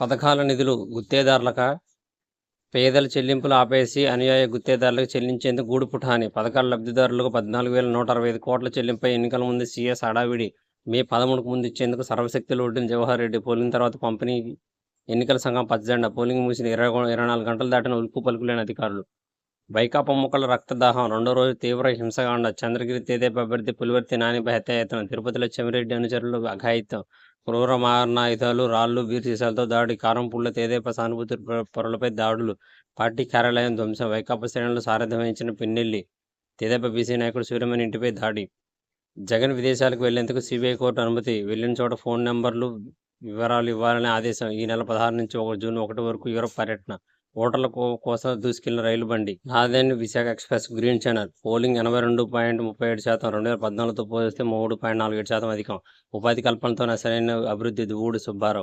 పథకాల నిధులు గుత్తేదారులకా? పేదల చెల్లింపులు ఆపేసి అనుయాయ గుత్తేదారులకు చెల్లించేందుకు గూడు పుఠాని. పథకాల లబ్ధిదారులకు 14,165 కోట్ల చెల్లింపై ఎన్నికల ముందు సీఎస్ హడావిడి. మే 13కు ముందు ఇచ్చేందుకు సర్వశక్తులు ఒడ్డిన జవహర్ రెడ్డి. పోలింగ్ తర్వాత పంపిణీ ఎన్నికల సంఘం పచ్చజెండా. పోలింగ్ ముగిసిన 24 గంటలు దాటిన ఉలుకు పలుకులేని అధికారులు. వైకాపా ముక్కల రక్తదాహం. రెండో రోజు తీవ్ర హింసకాండ. చంద్రగిరి తెదేపా అభ్యర్థి పులివర్తి నానిపై హత్యాయత్నం. తిరుపతిలో చెమిరెడ్డి అనుచరులు అఘాయిత్యం. క్రూర మారణాయుధాలు, రాళ్లు, బీర్ సీసాలతో దాడి. కారంపూడిలో తెదేపా సానుభూతి పరులపై దాడులు. పార్టీ కార్యాలయం ధ్వంసం. వైకాపా శ్రేణులు సారథ్యం వహించిన పిన్నెల్లి. తెదేపా బీసీ నాయకుడు సూర్యమణి ఇంటిపై దాడి. జగన్ విదేశాలకు వెళ్లేందుకు సీబీఐ కోర్టు అనుమతి. వెళ్లిన చోట ఫోన్ నెంబర్లు, వివరాలు ఇవ్వాలని ఆదేశం. ఈ నెల 16 నుంచి జూన్ 1 వరకు యూరప్ పర్యటన. ఓటర్ల కోసం దూసుకెళ్లిన రైలు బండి. రాజధాని Visakha express green channel. Polling 82.37%. 2014తో పోలిస్తే 3.47% అధికం. ఉపాధి కల్పనతోనే అసలైన అభివృద్ధి. దువ్వూడి సుబ్బారావు.